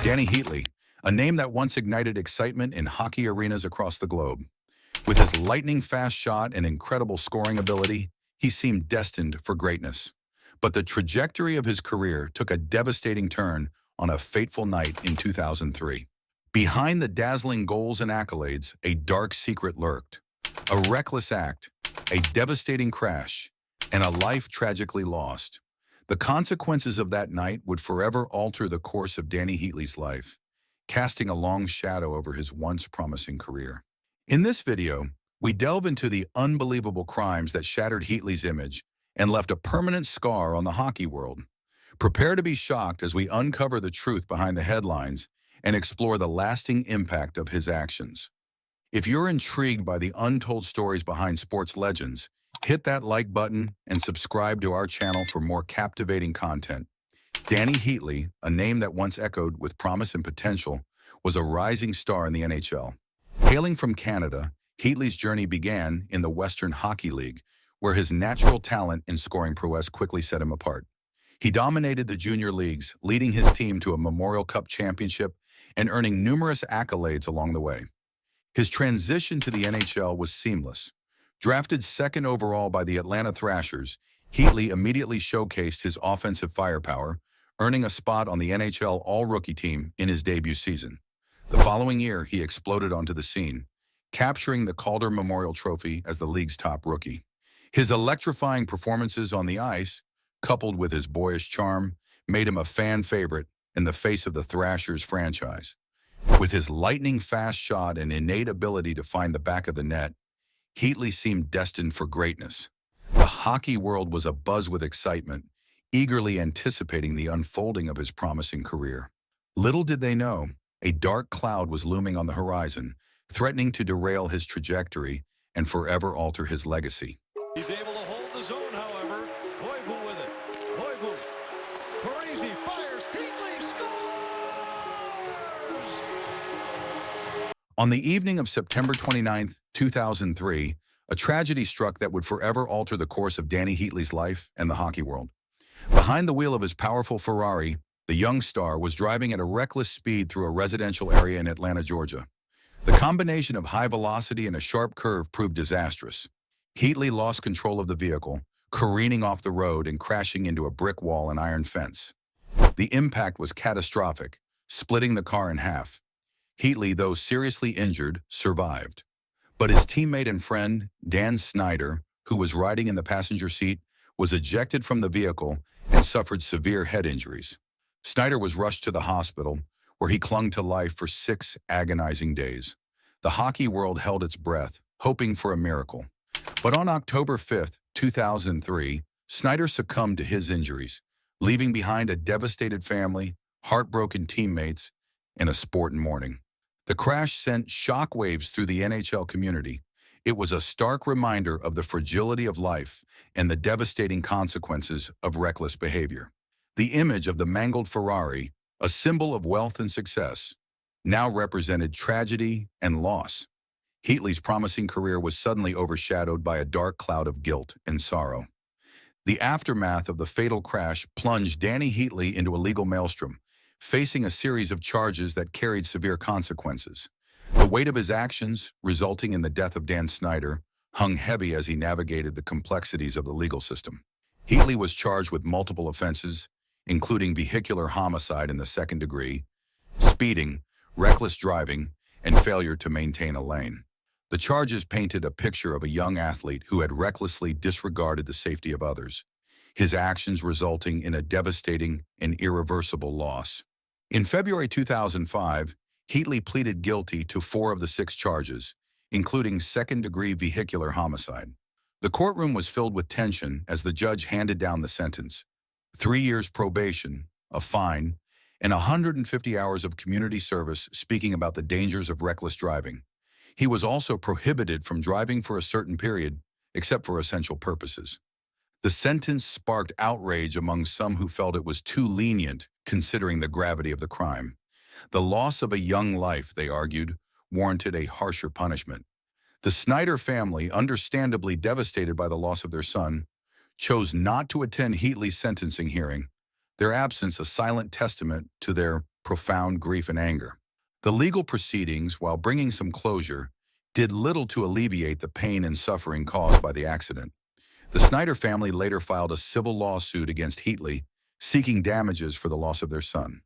Dany Heatley, a name that once ignited excitement in hockey arenas across the globe. With his lightning-fast shot and incredible scoring ability, he seemed destined for greatness. But the trajectory of his career took a devastating turn on a fateful night in 2003. Behind the dazzling goals and accolades, a dark secret lurked. A reckless act, a devastating crash, and a life tragically lost. The consequences of that night would forever alter the course of Dany Heatley's life, casting a long shadow over his once promising career. In this video, we delve into the unbelievable crimes that shattered Heatley's image and left a permanent scar on the hockey world. Prepare to be shocked as we uncover the truth behind the headlines and explore the lasting impact of his actions. If you're intrigued by the untold stories behind sports legends, hit that like button and subscribe to our channel for more captivating content. Dany Heatley, a name that once echoed with promise and potential, was a rising star in the NHL. Hailing from Canada, Heatley's journey began in the Western Hockey League, where his natural talent and scoring prowess quickly set him apart. He dominated the junior leagues, leading his team to a Memorial Cup championship and earning numerous accolades along the way. His transition to the NHL was seamless. Drafted second overall by the Atlanta Thrashers, Heatley immediately showcased his offensive firepower, earning a spot on the NHL All-Rookie team in his debut season. The following year, he exploded onto the scene, capturing the Calder Memorial Trophy as the league's top rookie. His electrifying performances on the ice, coupled with his boyish charm, made him a fan favorite in the face of the Thrashers franchise. With his lightning-fast shot and innate ability to find the back of the net, Heatley seemed destined for greatness. The hockey world was abuzz with excitement, eagerly anticipating the unfolding of his promising career. Little did they know, a dark cloud was looming on the horizon, threatening to derail his trajectory and forever alter his legacy. He's able to hold the zone, however. Koivu with it. Koivu. Parisi fires. Heatley scores! On the evening of September 29, 2003, a tragedy struck that would forever alter the course of Dany Heatley's life and the hockey world. Behind the wheel of his powerful Ferrari, the young star was driving at a reckless speed through a residential area in Atlanta, Georgia. The combination of high velocity and a sharp curve proved disastrous. Heatley lost control of the vehicle, careening off the road and crashing into a brick wall and iron fence. The impact was catastrophic, splitting the car in half. Heatley, though seriously injured, survived. But his teammate and friend, Dan Snyder, who was riding in the passenger seat, was ejected from the vehicle and suffered severe head injuries. Snyder was rushed to the hospital, where he clung to life for 6 agonizing days. The hockey world held its breath, hoping for a miracle. But on October 5, 2003, Snyder succumbed to his injuries, leaving behind a devastated family, heartbroken teammates, and a sport in mourning. The crash sent shockwaves through the NHL community. It was a stark reminder of the fragility of life and the devastating consequences of reckless behavior. The image of the mangled Ferrari, a symbol of wealth and success, now represented tragedy and loss. Heatley's promising career was suddenly overshadowed by a dark cloud of guilt and sorrow. The aftermath of the fatal crash plunged Dany Heatley into a legal maelstrom, facing a series of charges that carried severe consequences. The weight of his actions, resulting in the death of Dan Snyder, hung heavy as he navigated the complexities of the legal system. Heatley was charged with multiple offenses, including vehicular homicide in the second degree, speeding, reckless driving, and failure to maintain a lane. The charges painted a picture of a young athlete who had recklessly disregarded the safety of others, his actions resulting in a devastating and irreversible loss. In February 2005, Heatley pleaded guilty to 4 of the 6 charges, including second-degree vehicular homicide. The courtroom was filled with tension as the judge handed down the sentence: 3 years probation, a fine, and 150 hours of community service speaking about the dangers of reckless driving. He was also prohibited from driving for a certain period, except for essential purposes. The sentence sparked outrage among some who felt it was too lenient, considering the gravity of the crime. The loss of a young life, they argued, warranted a harsher punishment. The Snyder family, understandably devastated by the loss of their son, chose not to attend Heatley's sentencing hearing, their absence a silent testament to their profound grief and anger. The legal proceedings, while bringing some closure, did little to alleviate the pain and suffering caused by the accident. The Snyder family later filed a civil lawsuit against Heatley, seeking damages for the loss of their son.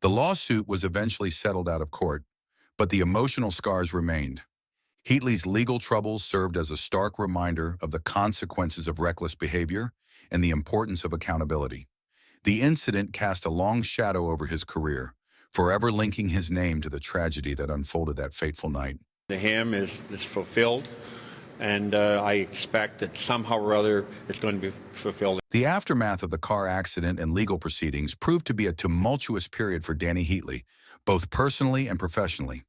The lawsuit was eventually settled out of court, but the emotional scars remained. Heatley's legal troubles served as a stark reminder of the consequences of reckless behavior and the importance of accountability. The incident cast a long shadow over his career, forever linking his name to the tragedy that unfolded that fateful night. To him is fulfilled, and I expect that somehow or other it's going to be fulfilled. The aftermath of the car accident and legal proceedings proved to be a tumultuous period for Dany Heatley, both personally and professionally.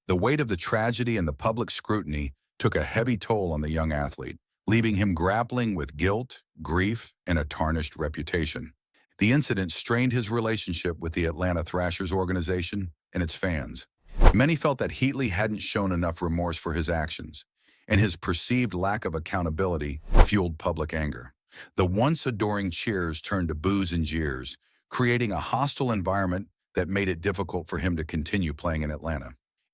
The weight of the tragedy and the public scrutiny took a heavy toll on the young athlete, leaving him grappling with guilt, grief, and a tarnished reputation. The incident strained his relationship with the Atlanta Thrashers organization and its fans. Many felt that Heatley hadn't shown enough remorse for his actions, and his perceived lack of accountability fueled public anger. The once adoring cheers turned to boos and jeers, creating a hostile environment that made it difficult for him to continue playing in Atlanta.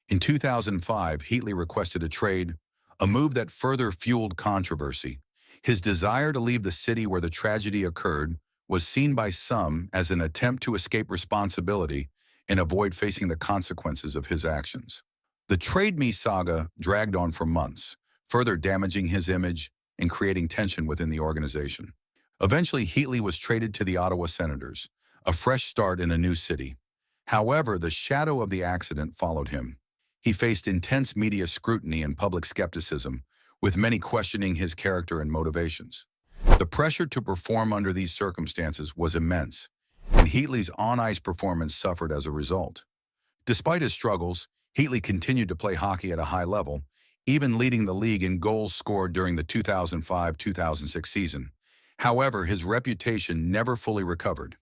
In 2005, Heatley requested a trade, a move that further fueled controversy. His desire to leave the city where the tragedy occurred was seen by some as an attempt to escape responsibility and avoid facing the consequences of his actions. The Trade Me saga dragged on for months, further damaging his image and creating tension within the organization. Eventually, Heatley was traded to the Ottawa Senators, a fresh start in a new city. However, the shadow of the accident followed him. He faced intense media scrutiny and public skepticism, with many questioning his character and motivations. The pressure to perform under these circumstances was immense, and Heatley's on-ice performance suffered as a result. Despite his struggles, Heatley continued to play hockey at a high level, even leading the league in goals scored during the 2005-2006 season. However, his reputation never fully recovered.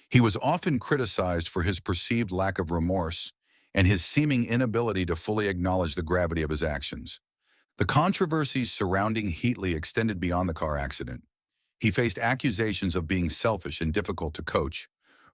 He was often criticized for his perceived lack of remorse and his seeming inability to fully acknowledge the gravity of his actions. The controversies surrounding Heatley extended beyond the car accident. He faced accusations of being selfish and difficult to coach,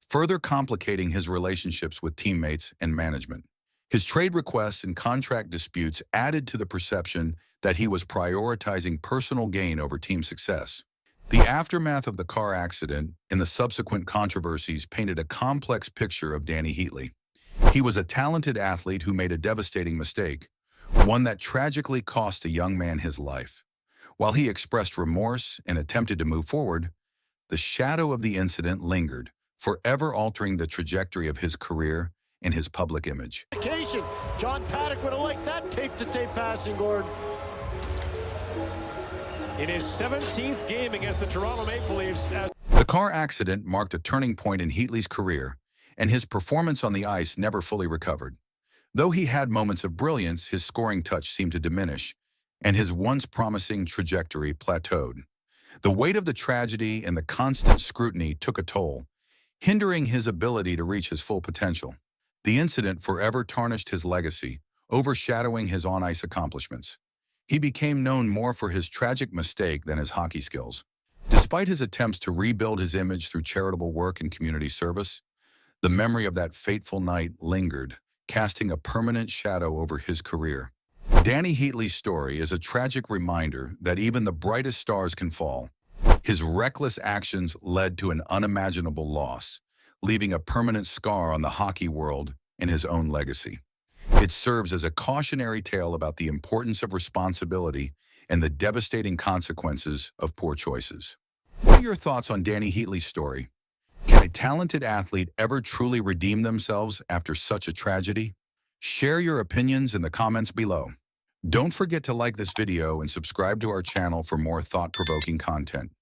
further complicating his relationships with teammates and management. His trade requests and contract disputes added to the perception that he was prioritizing personal gain over team success. The aftermath of the car accident and the subsequent controversies painted a complex picture of Dany Heatley. He was a talented athlete who made a devastating mistake, one that tragically cost a young man his life. While he expressed remorse and attempted to move forward, the shadow of the incident lingered, forever altering the trajectory of his career and his public image. John Paddock would have liked that tape-to-tape passing, Gordon. In his 17th game against the Toronto Maple Leafs. The car accident marked a turning point in Heatley's career, and his performance on the ice never fully recovered. Though he had moments of brilliance, his scoring touch seemed to diminish, and his once promising trajectory plateaued. The weight of the tragedy and the constant scrutiny took a toll, hindering his ability to reach his full potential. The incident forever tarnished his legacy, overshadowing his on-ice accomplishments. He became known more for his tragic mistake than his hockey skills. Despite his attempts to rebuild his image through charitable work and community service, the memory of that fateful night lingered, casting a permanent shadow over his career. Dany Heatley's story is a tragic reminder that even the brightest stars can fall. His reckless actions led to an unimaginable loss, leaving a permanent scar on the hockey world and his own legacy. It serves as a cautionary tale about the importance of responsibility and the devastating consequences of poor choices. What are your thoughts on Dany Heatley's story? Can a talented athlete ever truly redeem themselves after such a tragedy? Share your opinions in the comments below. Don't forget to like this video and subscribe to our channel for more thought-provoking content.